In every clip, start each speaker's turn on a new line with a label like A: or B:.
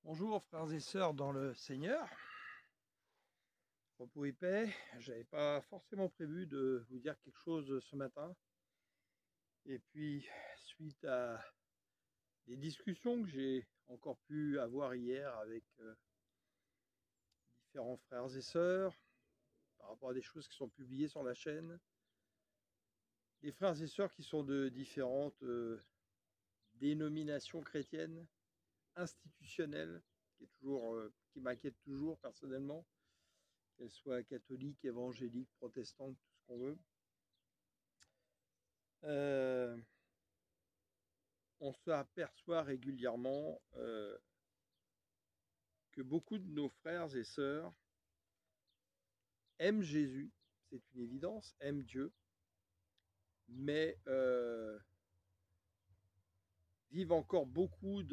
A: Bonjour frères et sœurs dans le Seigneur, repos et paix. J'avais pas forcément prévu de vous dire quelque chose ce matin. Et puis, suite à des discussions que j'ai encore pu avoir hier avec différents frères et sœurs, par rapport à des choses qui sont publiées sur la chaîne, des frères et sœurs qui sont de différentes dénominations chrétiennes, institutionnelles, qui m'inquiète toujours personnellement, qu'elles soient catholiques, évangéliques, protestantes, tout ce qu'on veut. On se aperçoit régulièrement que beaucoup de nos frères et sœurs aiment Jésus, c'est une évidence, aiment Dieu, mais vivent encore beaucoup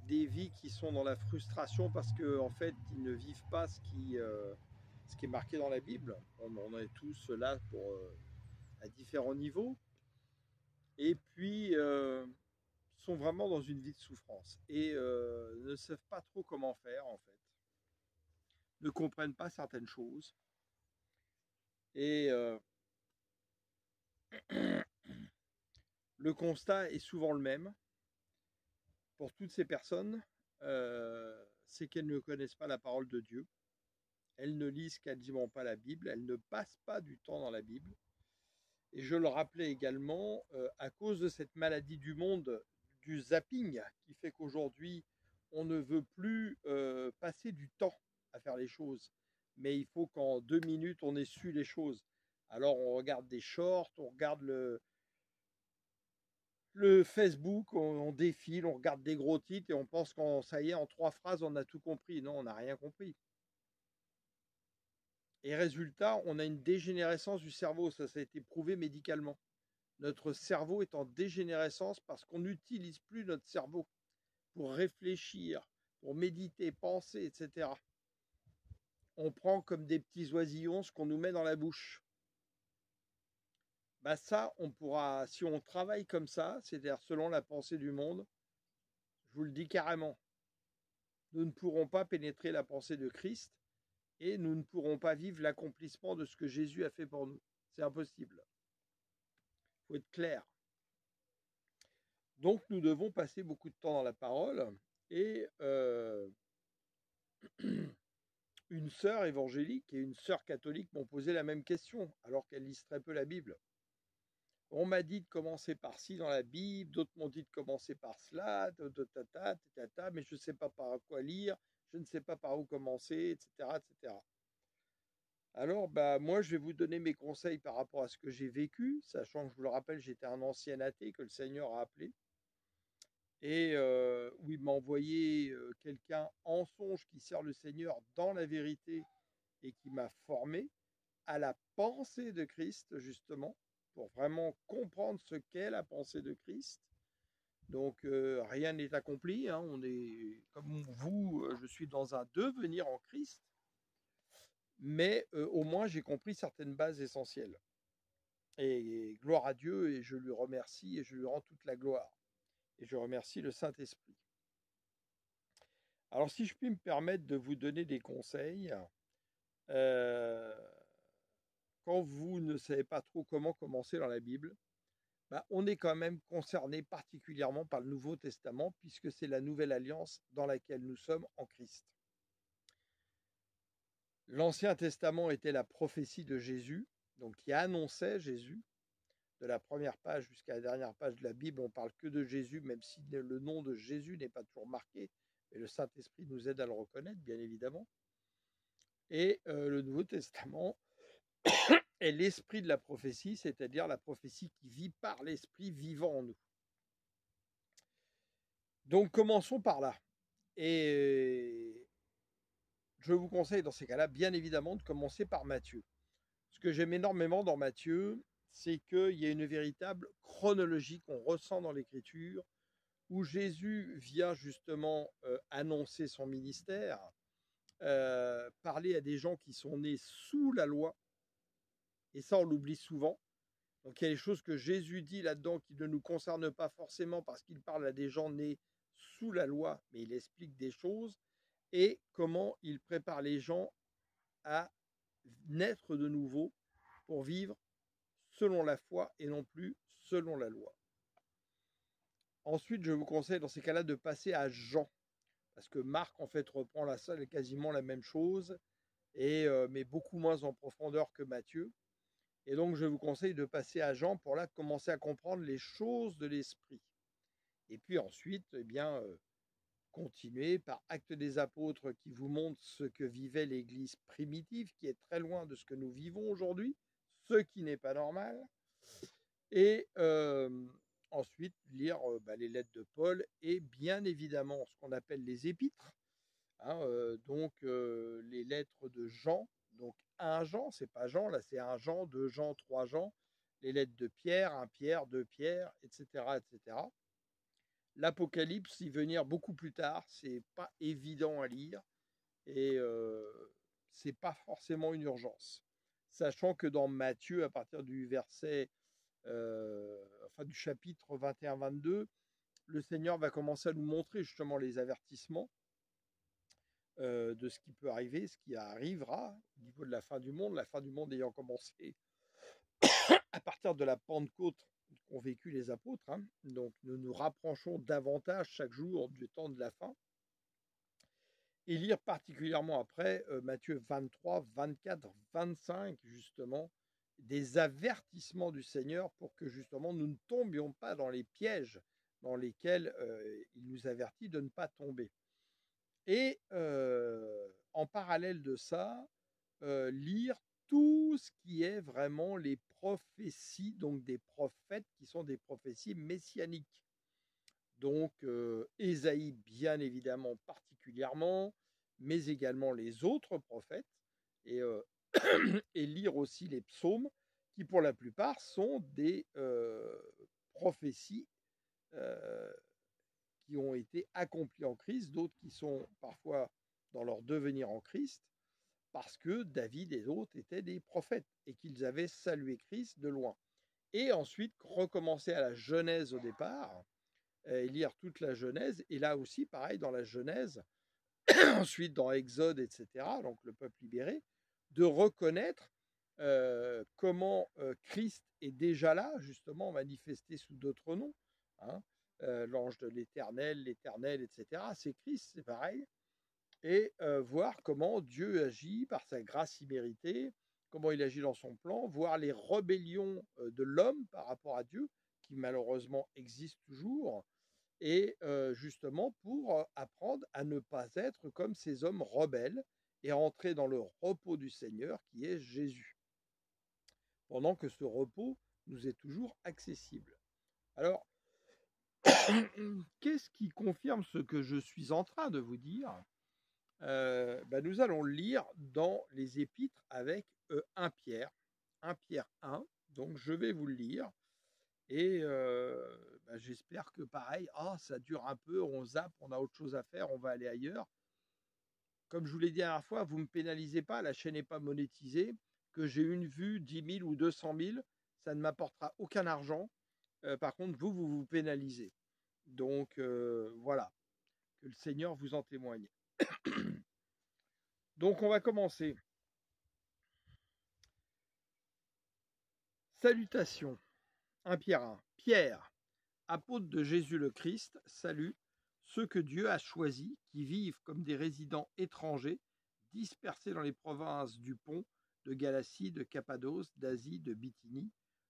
A: des vies qui sont dans la frustration parce qu'en fait, ils ne vivent pas ce qui est marqué dans la Bible. On est tous là à différents niveaux. Et puis, sont vraiment dans une vie de souffrance et ne savent pas trop comment faire, en fait. Ne comprennent pas certaines choses. Et le constat est souvent le même pour toutes ces personnes, c'est qu'elles ne connaissent pas la parole de Dieu. Elles ne lisent quasiment pas la Bible, elles ne passent pas du temps dans la Bible. Et je le rappelais également, à cause de cette maladie du monde, du zapping, qui fait qu'aujourd'hui, on ne veut plus passer du temps à faire les choses. Mais il faut qu'en 2 minutes, on ait su les choses. Alors, on regarde des shorts, on regarde le Facebook, on défile, on regarde des gros titres et on pense qu'en ça y est, en 3 phrases, on a tout compris. Non, on n'a rien compris. Et résultat, on a une dégénérescence du cerveau. Ça a été prouvé médicalement. Notre cerveau est en dégénérescence parce qu'on n'utilise plus notre cerveau pour réfléchir, pour méditer, penser, etc. On prend comme des petits oisillons ce qu'on nous met dans la bouche. Bah ça, on pourra, si on travaille comme ça, c'est-à-dire selon la pensée du monde, je vous le dis carrément, nous ne pourrons pas pénétrer la pensée de Christ et nous ne pourrons pas vivre l'accomplissement de ce que Jésus a fait pour nous. C'est impossible. Il faut être clair. Donc nous devons passer beaucoup de temps dans la parole et une sœur évangélique et une sœur catholique m'ont posé la même question alors qu'elles lisent très peu la Bible. On m'a dit de commencer par ci dans la Bible, d'autres m'ont dit de commencer par cela, mais je ne sais pas par quoi lire, je ne sais pas par où commencer, etc. etc. Alors, moi, je vais vous donner mes conseils par rapport à ce que j'ai vécu, sachant que, je vous le rappelle, j'étais un ancien athée que le Seigneur a appelé, et où il m'a envoyé quelqu'un en songe qui sert le Seigneur dans la vérité et qui m'a formé à la pensée de Christ, justement, pour vraiment comprendre ce qu'est la pensée de Christ. Donc, rien n'est accompli, hein. On est, comme vous, je suis dans un devenir en Christ, mais au moins j'ai compris certaines bases essentielles. Et gloire à Dieu, et je lui remercie, et je lui rends toute la gloire. Et je remercie le Saint-Esprit. Alors, si je puis me permettre de vous donner des conseils, quand vous ne savez pas trop comment commencer dans la Bible, on est quand même concerné particulièrement par le Nouveau Testament, puisque c'est la nouvelle alliance dans laquelle nous sommes en Christ. L'Ancien Testament était la prophétie de Jésus, donc qui annonçait Jésus. De la première page jusqu'à la dernière page de la Bible, on ne parle que de Jésus, même si le nom de Jésus n'est pas toujours marqué, mais le Saint-Esprit nous aide à le reconnaître, bien évidemment. Et le Nouveau Testament est l'esprit de la prophétie, c'est-à-dire la prophétie qui vit par l'esprit vivant en nous. Donc commençons par là. Et je vous conseille dans ces cas-là, bien évidemment, de commencer par Matthieu. Ce que j'aime énormément dans Matthieu, c'est qu'il y a une véritable chronologie qu'on ressent dans l'Écriture, où Jésus vient justement annoncer son ministère, parler à des gens qui sont nés sous la loi, et ça on l'oublie souvent. Donc il y a des choses que Jésus dit là-dedans qui ne nous concernent pas forcément parce qu'il parle à des gens nés sous la loi, mais il explique des choses et comment il prépare les gens à naître de nouveau pour vivre selon la foi et non plus selon la loi. Ensuite, je vous conseille dans ces cas-là de passer à Jean, parce que Marc, en fait, reprend quasiment la même chose, mais beaucoup moins en profondeur que Matthieu. Et donc, je vous conseille de passer à Jean pour là commencer à comprendre les choses de l'esprit. Et puis ensuite, eh bien, continuer par Actes des Apôtres qui vous montre ce que vivait l'Église primitive, qui est très loin de ce que nous vivons aujourd'hui, ce qui n'est pas normal. Et ensuite, lire les lettres de Paul et bien évidemment ce qu'on appelle les épîtres, hein, les lettres de Jean, donc 1 Jean, c'est pas Jean, là c'est 1 Jean, 2 Jean, 3 Jean, les lettres de Pierre, 1 Pierre, 2 Pierre, etc., etc. L'Apocalypse y venir beaucoup plus tard, c'est pas évident à lire et c'est pas forcément une urgence. Sachant que dans Matthieu, à partir du du chapitre 21-22, le Seigneur va commencer à nous montrer justement les avertissements de ce qui peut arriver, ce qui arrivera au niveau de la fin du monde ayant commencé à partir de la Pentecôte qu'ont vécu les apôtres. Hein. Donc nous nous rapprochons davantage chaque jour du temps de la fin. Et lire particulièrement après Matthieu 23, 24, 25, justement, des avertissements du Seigneur pour que justement nous ne tombions pas dans les pièges dans lesquels il nous avertit de ne pas tomber. Et en parallèle de ça, lire tout ce qui est vraiment les prophéties, donc des prophètes qui sont des prophéties messianiques. Donc Ésaïe bien évidemment particulièrement, mais également les autres prophètes, et, et lire aussi les psaumes, qui pour la plupart sont des prophéties qui ont été accomplies en Christ, d'autres qui sont parfois dans leur devenir en Christ, parce que David et d'autres étaient des prophètes et qu'ils avaient salué Christ de loin. Et ensuite recommencer à la Genèse au départ, et lire toute la Genèse, et là aussi pareil dans la Genèse, ensuite dans Exode, etc., donc le peuple libéré, de reconnaître comment Christ est déjà là, justement manifesté sous d'autres noms, hein, l'ange de l'Éternel, etc. C'est Christ, c'est pareil, et voir comment Dieu agit par sa grâce imméritée, comment il agit dans son plan, voir les rébellions de l'homme par rapport à Dieu, qui malheureusement existent toujours, et justement pour apprendre à ne pas être comme ces hommes rebelles et entrer dans le repos du Seigneur qui est Jésus, pendant que ce repos nous est toujours accessible. Alors, qu'est-ce qui confirme ce que je suis en train de vous dire? Nous allons lire dans les épîtres avec 1 Pierre 1, donc je vais vous le lire. Et j'espère que pareil, ça dure un peu, on zappe, on a autre chose à faire, on va aller ailleurs. Comme je vous l'ai dit la dernière fois, vous ne me pénalisez pas, la chaîne n'est pas monétisée, que j'ai une vue, 10 000 ou 200 000, ça ne m'apportera aucun argent. Par contre, vous vous pénalisez. Donc voilà, que le Seigneur vous en témoigne. Donc on va commencer. Salutations. 1 Pierre 1. Pierre, apôtre de Jésus le Christ, salue ceux que Dieu a choisis, qui vivent comme des résidents étrangers, dispersés dans les provinces du Pont, de Galatie, de Cappadoce, d'Asie, de Bithynie.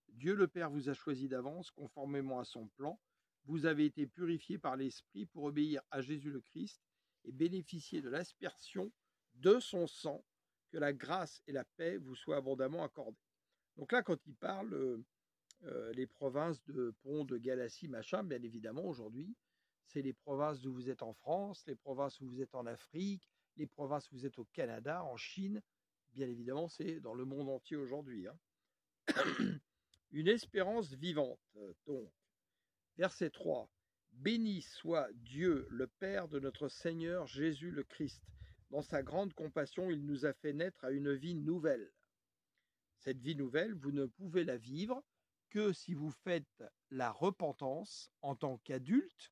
A: Dieu le Père vous a choisis d'avance, conformément à son plan. Vous avez été purifiés par l'Esprit pour obéir à Jésus le Christ et bénéficier de l'aspersion de son sang. Que la grâce et la paix vous soient abondamment accordées. Donc là, quand il parle les provinces de Pont, de Galatie, machin, bien évidemment, aujourd'hui, c'est les provinces où vous êtes en France, les provinces où vous êtes en Afrique, les provinces où vous êtes au Canada, en Chine. Bien évidemment, c'est dans le monde entier aujourd'hui. Hein. Une espérance vivante. Donc, verset 3. Béni soit Dieu, le Père de notre Seigneur Jésus le Christ. Dans sa grande compassion, il nous a fait naître à une vie nouvelle. Cette vie nouvelle, vous ne pouvez la vivre que si vous faites la repentance en tant qu'adulte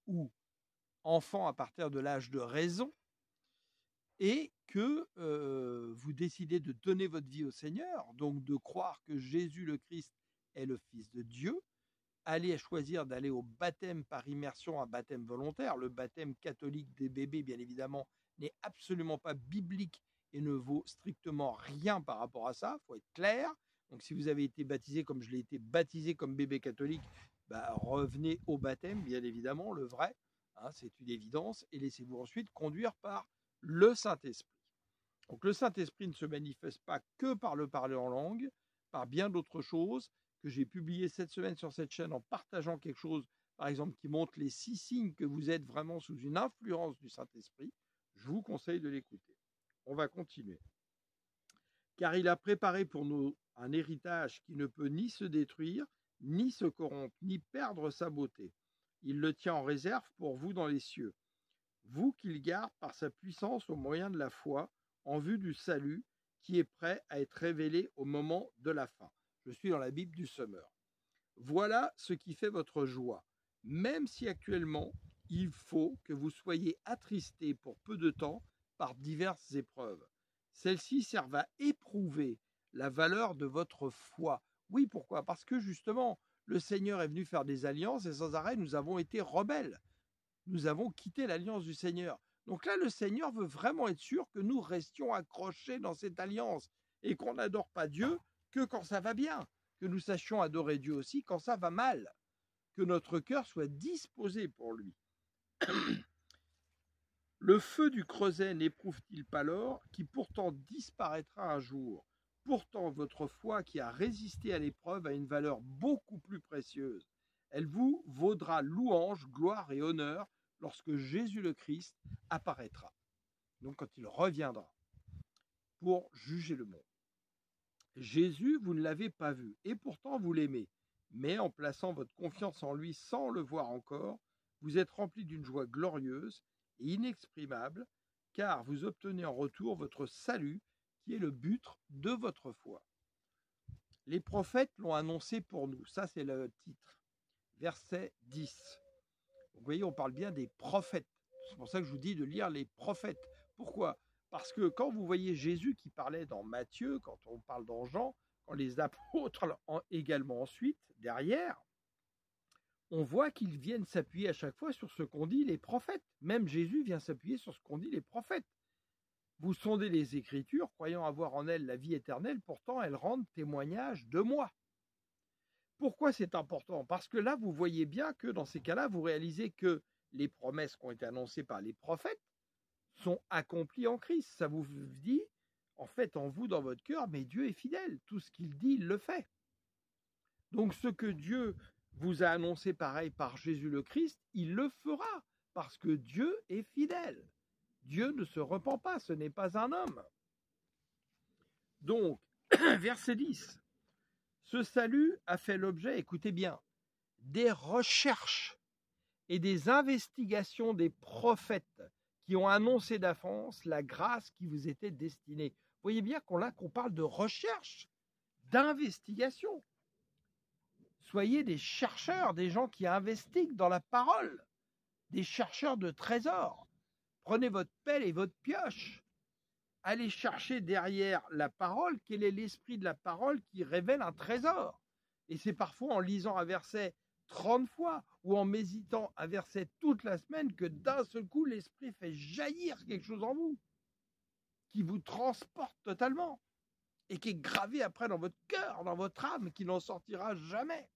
A: ou enfant à partir de l'âge de raison, et que vous décidez de donner votre vie au Seigneur, donc de croire que Jésus le Christ est le Fils de Dieu, allez choisir d'aller au baptême par immersion, un baptême volontaire. Le baptême catholique des bébés, bien évidemment, n'est absolument pas biblique et ne vaut strictement rien par rapport à ça, il faut être clair. Donc si vous avez été baptisé comme je l'ai été baptisé comme bébé catholique, revenez au baptême, bien évidemment, le vrai, hein, c'est une évidence, et laissez-vous ensuite conduire par le Saint-Esprit. Donc le Saint-Esprit ne se manifeste pas que par le parler en langue, par bien d'autres choses que j'ai publiées cette semaine sur cette chaîne en partageant quelque chose, par exemple, qui montre les 6 signes que vous êtes vraiment sous une influence du Saint-Esprit. Je vous conseille de l'écouter. On va continuer. Car il a préparé pour nous un héritage qui ne peut ni se détruire, ni se corrompre, ni perdre sa beauté. Il le tient en réserve pour vous dans les cieux. Vous qu'il garde par sa puissance au moyen de la foi, en vue du salut qui est prêt à être révélé au moment de la fin. Je suis dans la Bible du Semeur. Voilà ce qui fait votre joie, même si actuellement, il faut que vous soyez attristés pour peu de temps par diverses épreuves. Celles-ci servent à éprouver la valeur de votre foi. Oui, pourquoi? Parce que justement, le Seigneur est venu faire des alliances et sans arrêt, nous avons été rebelles. Nous avons quitté l'alliance du Seigneur. Donc là, le Seigneur veut vraiment être sûr que nous restions accrochés dans cette alliance et qu'on n'adore pas Dieu que quand ça va bien, que nous sachions adorer Dieu aussi quand ça va mal, que notre cœur soit disposé pour lui. Le feu du creuset n'éprouve-t-il pas l'or, qui pourtant disparaîtra un jour? Pourtant, votre foi qui a résisté à l'épreuve a une valeur beaucoup plus précieuse. Elle vous vaudra louange, gloire et honneur lorsque Jésus le Christ apparaîtra. Donc quand il reviendra pour juger le monde. Jésus, vous ne l'avez pas vu, et pourtant vous l'aimez. Mais en plaçant votre confiance en lui sans le voir encore, vous êtes rempli d'une joie glorieuse et inexprimable, car vous obtenez en retour votre salut, qui est le but de votre foi. Les prophètes l'ont annoncé pour nous. Ça, c'est le titre. Verset 10. Vous voyez, on parle bien des prophètes. C'est pour ça que je vous dis de lire les prophètes. Pourquoi? Parce que quand vous voyez Jésus qui parlait dans Matthieu, quand on parle dans Jean, quand les apôtres également ensuite, derrière, on voit qu'ils viennent s'appuyer à chaque fois sur ce qu'ont dit les prophètes. Même Jésus vient s'appuyer sur ce qu'ont dit les prophètes. Vous sondez les Écritures, croyant avoir en elles la vie éternelle, pourtant elles rendent témoignage de moi. Pourquoi c'est important? Parce que là, vous voyez bien que dans ces cas-là, vous réalisez que les promesses qui ont été annoncées par les prophètes sont accomplies en Christ. Ça vous dit, en fait, en vous, dans votre cœur, mais Dieu est fidèle. Tout ce qu'il dit, il le fait. Donc ce que Dieu vous a annoncé pareil par Jésus le Christ, il le fera, parce que Dieu est fidèle. Dieu ne se repent pas, ce n'est pas un homme. Donc, verset 10. Ce salut a fait l'objet, écoutez bien, des recherches et des investigations des prophètes qui ont annoncé d'avance la grâce qui vous était destinée. Vous voyez bien qu'on parle de recherche, d'investigation. Soyez des chercheurs, des gens qui investiguent dans la parole, des chercheurs de trésors. Prenez votre pelle et votre pioche. Allez chercher derrière la parole quel est l'esprit de la parole qui révèle un trésor. Et c'est parfois en lisant un verset 30 fois ou en méditant un verset toute la semaine que d'un seul coup l'esprit fait jaillir quelque chose en vous qui vous transporte totalement et qui est gravé après dans votre cœur, dans votre âme, qui n'en sortira jamais.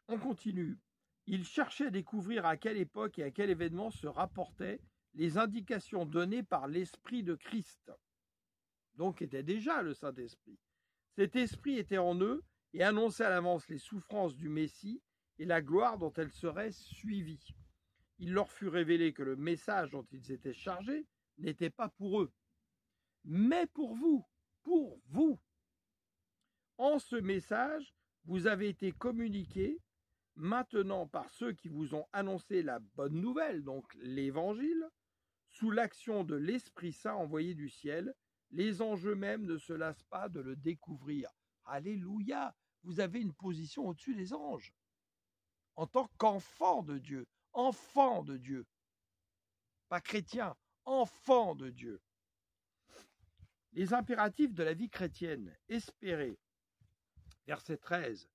A: On continue. Il cherchait à découvrir à quelle époque et à quel événement se rapportaient les indications données par l'Esprit de Christ. Donc était déjà le Saint-Esprit. Cet esprit était en eux et annonçait à l'avance les souffrances du Messie et la gloire dont elles seraient suivies. Il leur fut révélé que le message dont ils étaient chargés n'était pas pour eux, mais pour vous, pour vous. En ce message, vous avez été communiqués maintenant par ceux qui vous ont annoncé la bonne nouvelle, donc l'Évangile, sous l'action de l'Esprit Saint envoyé du ciel. Les anges eux-mêmes ne se lassent pas de le découvrir. Alléluia! Vous avez une position au-dessus des anges. en tant qu'enfant de Dieu, enfant de Dieu, pas chrétien, enfant de Dieu. Les impératifs de la vie chrétienne, espérer, verset 13,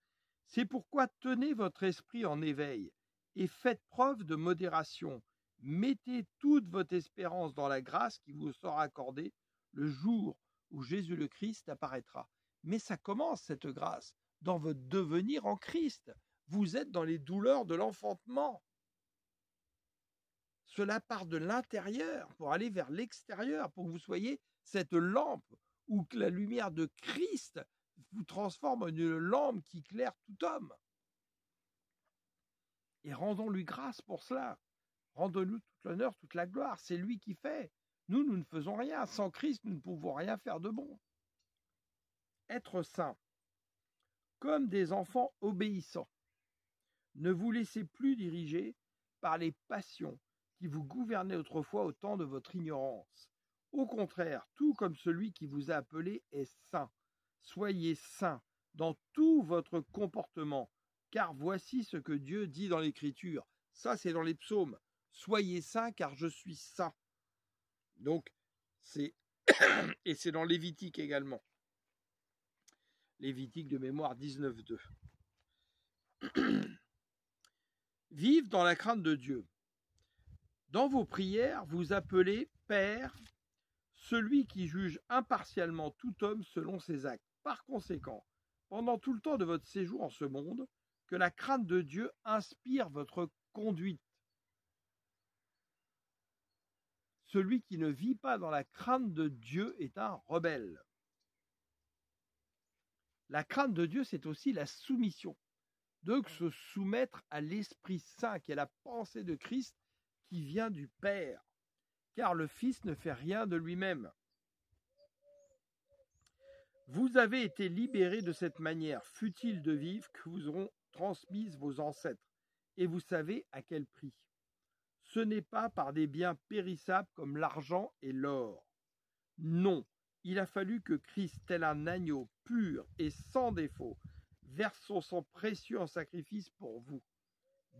A: c'est pourquoi tenez votre esprit en éveil et faites preuve de modération. Mettez toute votre espérance dans la grâce qui vous sera accordée le jour où Jésus le Christ apparaîtra. Mais ça commence, cette grâce, dans votre devenir en Christ. Vous êtes dans les douleurs de l'enfantement. Cela part de l'intérieur pour aller vers l'extérieur, pour que vous soyez cette lampe où la lumière de Christ vous transforme en une lampe qui éclaire tout homme. Et rendons-lui grâce pour cela. Rendons-lui tout l'honneur, toute la gloire. C'est lui qui fait. Nous ne faisons rien. Sans Christ, nous ne pouvons rien faire de bon. Être saint, comme des enfants obéissants. Ne vous laissez plus diriger par les passions qui vous gouvernaient autrefois au temps de votre ignorance. Au contraire, tout comme celui qui vous a appelé est saint. Soyez saints dans tout votre comportement, car voici ce que Dieu dit dans l'Écriture. Ça, c'est dans les psaumes. Soyez saints, car je suis saint. Donc, et c'est dans Lévitique également. Lévitique de mémoire 19.2. Vive dans la crainte de Dieu. Dans vos prières, vous appelez Père celui qui juge impartialement tout homme selon ses actes. Par conséquent, pendant tout le temps de votre séjour en ce monde, que la crainte de Dieu inspire votre conduite. Celui qui ne vit pas dans la crainte de Dieu est un rebelle. La crainte de Dieu, c'est aussi la soumission. Donc se soumettre à l'Esprit Saint, qui est la pensée de Christ, qui vient du Père. Car le Fils ne fait rien de lui-même. Vous avez été libérés de cette manière futile de vivre que vous auront transmise vos ancêtres, et vous savez à quel prix. Ce n'est pas par des biens périssables comme l'argent et l'or. Non, il a fallu que Christ, tel un agneau pur et sans défaut, verse son sang précieux en sacrifice pour vous.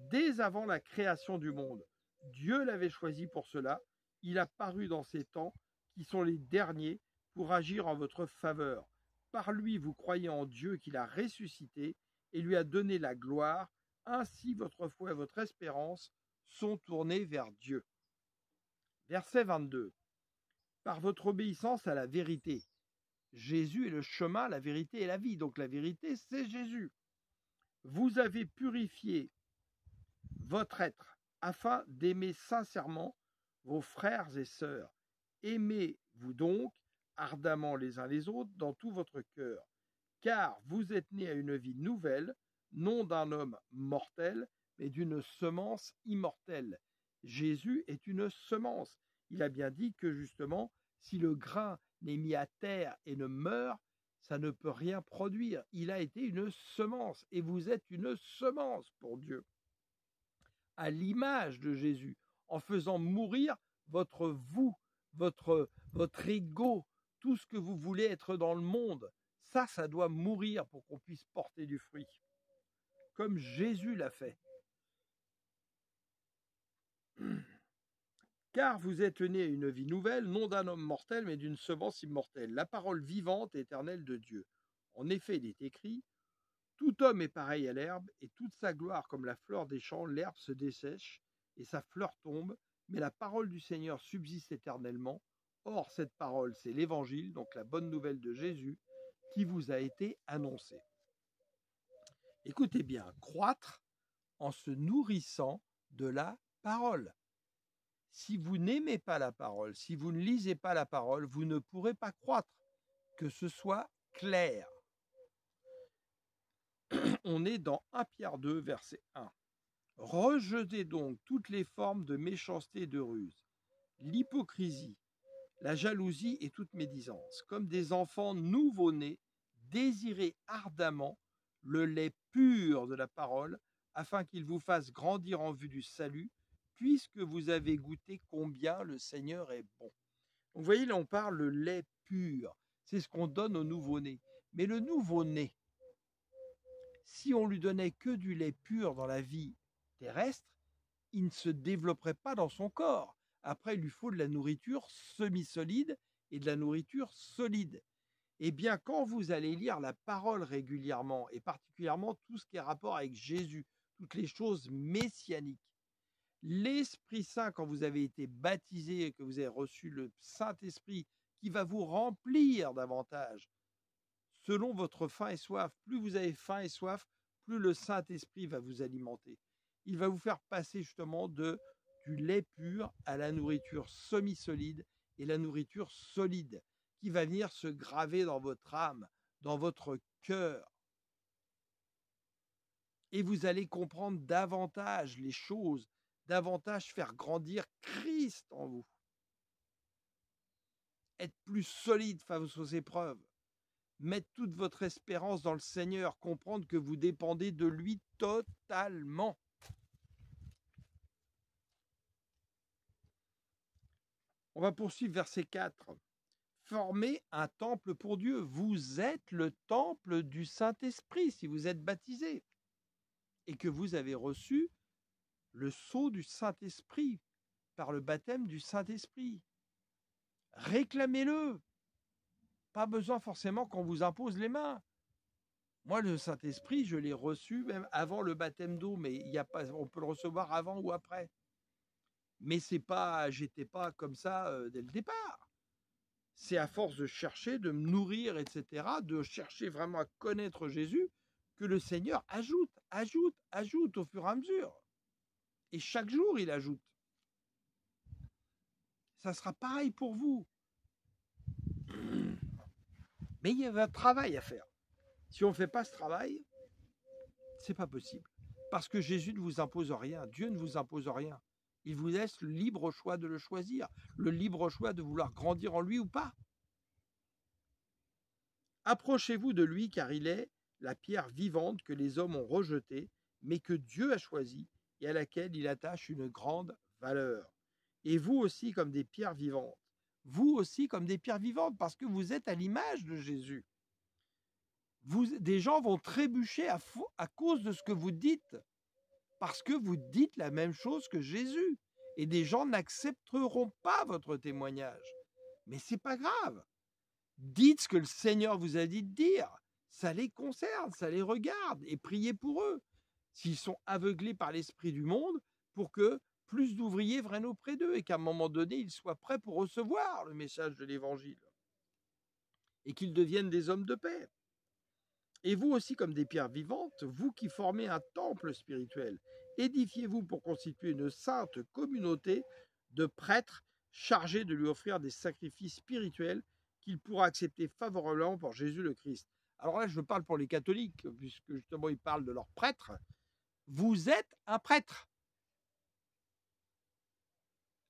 A: Dès avant la création du monde, Dieu l'avait choisi pour cela. Il a paru dans ces temps, qui sont les derniers, pour agir en votre faveur. Par lui, vous croyez en Dieu qu'il a ressuscité et lui a donné la gloire. Ainsi, votre foi et votre espérance sont tournées vers Dieu. Verset 22. Par votre obéissance à la vérité. Jésus est le chemin, la vérité et la vie. Donc la vérité, c'est Jésus. Vous avez purifié votre être afin d'aimer sincèrement vos frères et sœurs. Aimez-vous donc ardemment les uns les autres dans tout votre cœur, car vous êtes nés à une vie nouvelle, non d'un homme mortel, mais d'une semence immortelle. Jésus est une semence. Il a bien dit que justement, si le grain n'est mis à terre et ne meurt, ça ne peut rien produire. Il a été une semence, et vous êtes une semence pour Dieu. À l'image de Jésus, en faisant mourir votre vous, votre ego, tout ce que vous voulez être dans le monde. Ça doit mourir pour qu'on puisse porter du fruit. Comme Jésus l'a fait. Car vous êtes nés à une vie nouvelle, non d'un homme mortel, mais d'une semence immortelle, la parole vivante et éternelle de Dieu. En effet, il est écrit, tout homme est pareil à l'herbe, et toute sa gloire comme la fleur des champs, l'herbe se dessèche, et sa fleur tombe, mais la parole du Seigneur subsiste éternellement. Or, cette parole, c'est l'Évangile, donc la bonne nouvelle de Jésus, qui vous a été annoncée. Écoutez bien, croître en se nourrissant de la parole. Si vous n'aimez pas la parole, si vous ne lisez pas la parole, vous ne pourrez pas croître, que ce soit clair. On est dans 1 Pierre 2, verset 1. Rejetez donc toutes les formes de méchanceté et de ruse, l'hypocrisie, la jalousie et toute médisance. Comme des enfants nouveau-nés, désirez ardemment le lait pur de la parole, afin qu'il vous fasse grandir en vue du salut, puisque vous avez goûté combien le Seigneur est bon. Vous voyez, là, on parle le lait pur. C'est ce qu'on donne au nouveau-né. Mais le nouveau-né, Si on lui donnait que du lait pur dans la vie terrestre, il ne se développerait pas dans son corps. Après, il lui faut de la nourriture semi-solide et de la nourriture solide. Eh bien, quand vous allez lire la parole régulièrement, et particulièrement tout ce qui est rapport avec Jésus, toutes les choses messianiques, l'Esprit Saint, quand vous avez été baptisé et que vous avez reçu le Saint-Esprit, qui va vous remplir davantage, selon votre faim et soif, plus vous avez faim et soif, plus le Saint-Esprit va vous alimenter. Il va vous faire passer justement du lait pur à la nourriture semi-solide et la nourriture solide, qui va venir se graver dans votre âme, dans votre cœur. Et vous allez comprendre davantage les choses, davantage faire grandir Christ en vous. Être plus solide face aux épreuves. Mettre toute votre espérance dans le Seigneur, comprendre que vous dépendez de lui totalement. On va poursuivre verset 4. Formez un temple pour Dieu. Vous êtes le temple du Saint-Esprit si vous êtes baptisé et que vous avez reçu le sceau du Saint-Esprit par le baptême du Saint-Esprit. Réclamez-le. Pas besoin forcément qu'on vous impose les mains. Moi, le Saint-Esprit, je l'ai reçu même avant le baptême d'eau, mais il y a pas, on peut le recevoir avant ou après. Mais j'étais pas comme ça dès le départ. C'est à force de chercher, de me nourrir, etc., de chercher vraiment à connaître Jésus, que le Seigneur ajoute au fur et à mesure. Et chaque jour, il ajoute. Ça sera pareil pour vous. Mais il y a un travail à faire. Si on ne fait pas ce travail, c'est pas possible. Parce que Jésus ne vous impose rien, Dieu ne vous impose rien. Il vous laisse le libre choix de le choisir, le libre choix de vouloir grandir en lui ou pas. Approchez-vous de lui car il est la pierre vivante que les hommes ont rejetée, mais que Dieu a choisie et à laquelle il attache une grande valeur. Et vous aussi comme des pierres vivantes. Vous aussi comme des pierres vivantes parce que vous êtes à l'image de Jésus. Des gens vont trébucher à cause de ce que vous dites, parce que vous dites la même chose que Jésus. Et des gens n'accepteront pas votre témoignage. Mais c'est pas grave. Dites ce que le Seigneur vous a dit de dire. Ça les concerne, ça les regarde. Et priez pour eux. S'ils sont aveuglés par l'esprit du monde, pour que plus d'ouvriers viennent auprès d'eux et qu'à un moment donné, ils soient prêts pour recevoir le message de l'Évangile. Et qu'ils deviennent des hommes de paix. Et vous aussi, comme des pierres vivantes, vous qui formez un temple spirituel, édifiez-vous pour constituer une sainte communauté de prêtres chargés de lui offrir des sacrifices spirituels qu'il pourra accepter favorablement pour Jésus le Christ. Alors là, je parle pour les catholiques, puisque justement, ils parlent de leurs prêtres. Vous êtes un prêtre.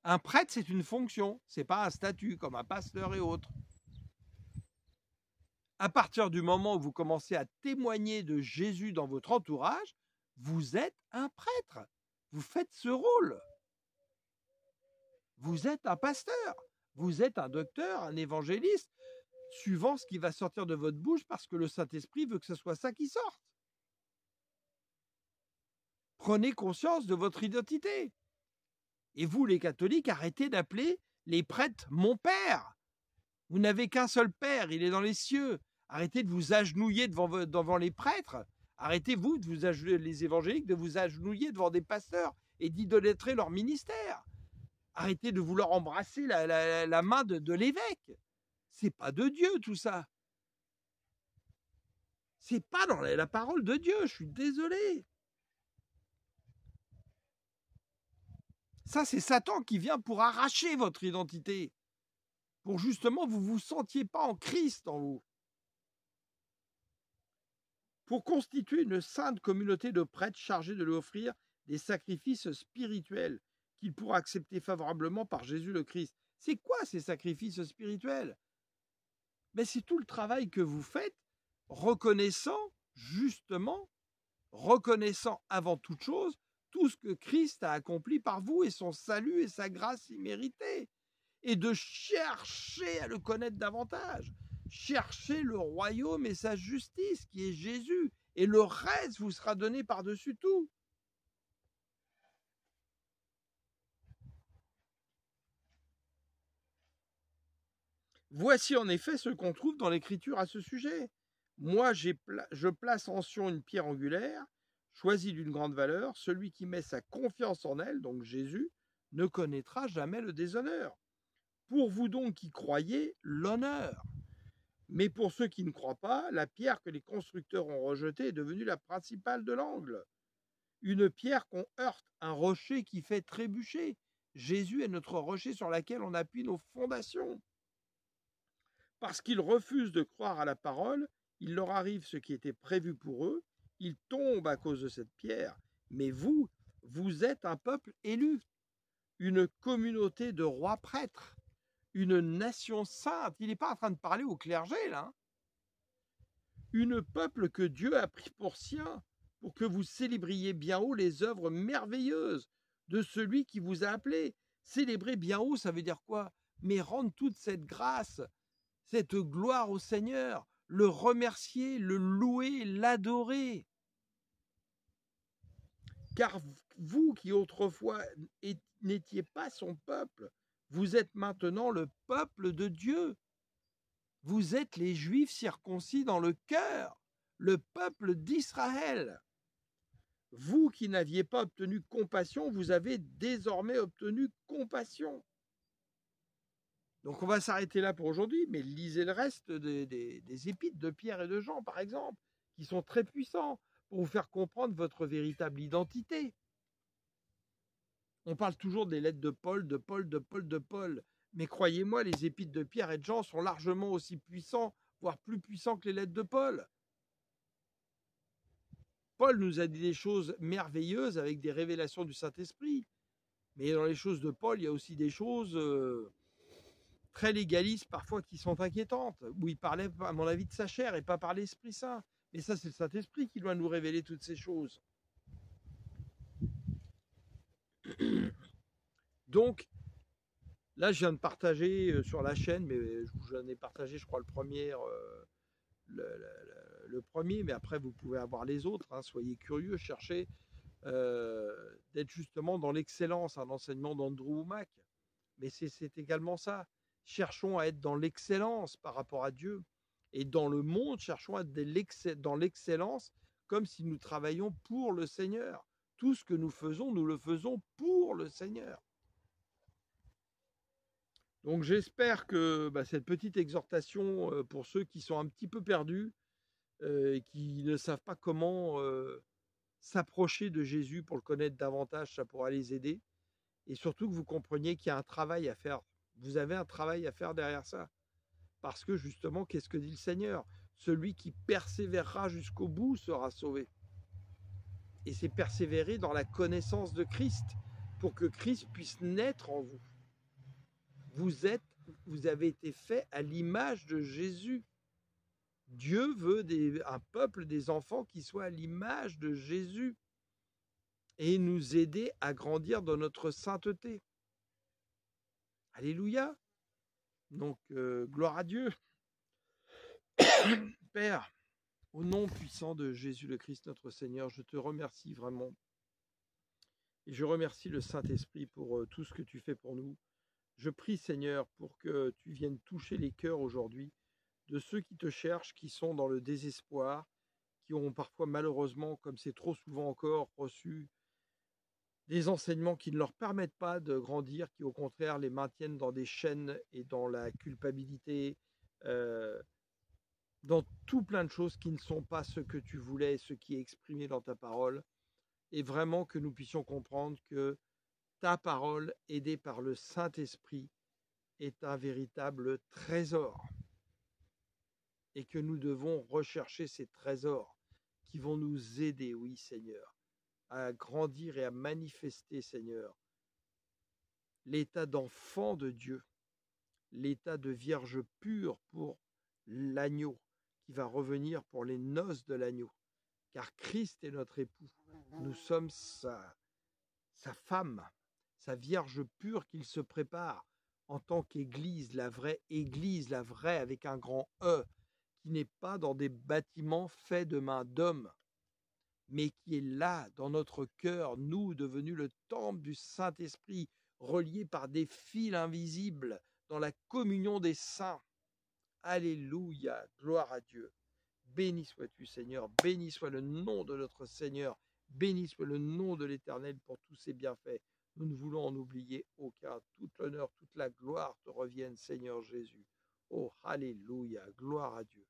A: Un prêtre, c'est une fonction, ce n'est pas un statut comme un pasteur et autres. À partir du moment où vous commencez à témoigner de Jésus dans votre entourage, vous êtes un prêtre. Vous faites ce rôle. Vous êtes un pasteur. Vous êtes un docteur, un évangéliste, suivant ce qui va sortir de votre bouche parce que le Saint-Esprit veut que ce soit ça qui sorte. Prenez conscience de votre identité. Et vous, les catholiques, arrêtez d'appeler les prêtres mon père. Vous n'avez qu'un seul Père, il est dans les cieux. Arrêtez de vous agenouiller devant les prêtres. Arrêtez-vous, les évangéliques, de vous agenouiller devant des pasteurs et d'idolâtrer leur ministère. Arrêtez de vouloir embrasser la main de l'évêque. C'est pas de Dieu tout ça. C'est pas dans la parole de Dieu, je suis désolé. Ça, c'est Satan qui vient pour arracher votre identité. Pour justement, vous ne vous sentiez pas en Christ en vous. Pour constituer une sainte communauté de prêtres chargés de lui offrir des sacrifices spirituels qu'il pourra accepter favorablement par Jésus le Christ. C'est quoi ces sacrifices spirituels? C'est tout le travail que vous faites, reconnaissant avant toute chose tout ce que Christ a accompli par vous et son salut et sa grâce imméritée. Et de chercher à le connaître davantage. Chercher le royaume et sa justice, qui est Jésus, et le reste vous sera donné par-dessus tout. Voici en effet ce qu'on trouve dans l'Écriture à ce sujet. Moi, je place en Sion une pierre angulaire, choisie d'une grande valeur. Celui qui met sa confiance en elle, donc Jésus, ne connaîtra jamais le déshonneur. Pour vous donc qui croyez, l'honneur. Mais pour ceux qui ne croient pas, la pierre que les constructeurs ont rejetée est devenue la principale de l'angle. Une pierre qu'on heurte, un rocher qui fait trébucher. Jésus est notre rocher sur lequel on appuie nos fondations. Parce qu'ils refusent de croire à la parole, il leur arrive ce qui était prévu pour eux, ils tombent à cause de cette pierre. Mais vous, vous êtes un peuple élu, une communauté de rois prêtres, une nation sainte. Il n'est pas en train de parler au clergé, là. Une peuple que Dieu a pris pour sien, pour que vous célébriez bien haut les œuvres merveilleuses de celui qui vous a appelé. Célébrer bien haut, ça veut dire quoi? Mais rendre toute cette grâce, cette gloire au Seigneur, le remercier, le louer, l'adorer. Car vous qui autrefois n'étiez pas son peuple, vous êtes maintenant le peuple de Dieu. Vous êtes les Juifs circoncis dans le cœur, le peuple d'Israël. Vous qui n'aviez pas obtenu compassion, vous avez désormais obtenu compassion. Donc on va s'arrêter là pour aujourd'hui, mais lisez le reste des épîtres de Pierre et de Jean, par exemple, qui sont très puissants pour vous faire comprendre votre véritable identité. On parle toujours des lettres de Paul, mais croyez-moi, les épîtres de Pierre et de Jean sont largement aussi puissants, voire plus puissants que les lettres de Paul. Paul nous a dit des choses merveilleuses avec des révélations du Saint-Esprit, mais dans les choses de Paul, il y a aussi des choses très légalistes parfois qui sont inquiétantes, où il parlait, à mon avis, de sa chair et pas par l'Esprit Saint. Mais ça, c'est le Saint-Esprit qui doit nous révéler toutes ces choses. Donc, là, je viens de partager sur la chaîne, mais j'en ai partagé, je crois, le premier, mais après, vous pouvez avoir les autres. Hein, soyez curieux, cherchez d'être justement dans l'excellence, un enseignement d'Andrew Mack. Mais c'est également ça. Cherchons à être dans l'excellence par rapport à Dieu. Et dans le monde, cherchons à être dans l'excellence comme si nous travaillions pour le Seigneur. Tout ce que nous le faisons pour le Seigneur. Donc j'espère que cette petite exhortation pour ceux qui sont un petit peu perdus et qui ne savent pas comment s'approcher de Jésus pour le connaître davantage, ça pourra les aider. Et surtout que vous compreniez qu'il y a un travail à faire. Vous avez un travail à faire derrière ça. Parce que justement, qu'est-ce que dit le Seigneur? Celui qui persévérera jusqu'au bout sera sauvé. Et c'est persévérer dans la connaissance de Christ pour que Christ puisse naître en vous. Vous avez été fait à l'image de Jésus. Dieu veut un peuple, des enfants qui soient à l'image de Jésus et nous aider à grandir dans notre sainteté. Alléluia. Donc, gloire à Dieu. Père, au nom puissant de Jésus le Christ, notre Seigneur, je te remercie vraiment. Et je remercie le Saint-Esprit pour tout ce que tu fais pour nous. Je prie, Seigneur, pour que tu viennes toucher les cœurs aujourd'hui de ceux qui te cherchent, qui sont dans le désespoir, qui ont parfois malheureusement, comme c'est trop souvent encore, reçu des enseignements qui ne leur permettent pas de grandir, qui au contraire les maintiennent dans des chaînes et dans la culpabilité, dans tout plein de choses qui ne sont pas ce que tu voulais, ce qui est exprimé dans ta parole. Et vraiment que nous puissions comprendre que ta parole, aidée par le Saint-Esprit, est un véritable trésor. Et que nous devons rechercher ces trésors qui vont nous aider, oui Seigneur, à grandir et à manifester, Seigneur, l'état d'enfant de Dieu, l'état de vierge pure pour l'agneau qui va revenir pour les noces de l'agneau. Car Christ est notre époux. Nous sommes sa femme, sa vierge pure qu'il se prépare en tant qu'Église, la vraie avec un grand E, qui n'est pas dans des bâtiments faits de mains d'hommes, mais qui est là, dans notre cœur, nous, devenus le temple du Saint-Esprit, reliés par des fils invisibles dans la communion des saints. Alléluia, gloire à Dieu. Béni sois-tu, Seigneur, béni soit le nom de notre Seigneur, béni soit le nom de l'Éternel pour tous ses bienfaits. Nous ne voulons en oublier aucun. Toute l'honneur, toute la gloire te reviennent, Seigneur Jésus. Oh, alléluia, gloire à Dieu.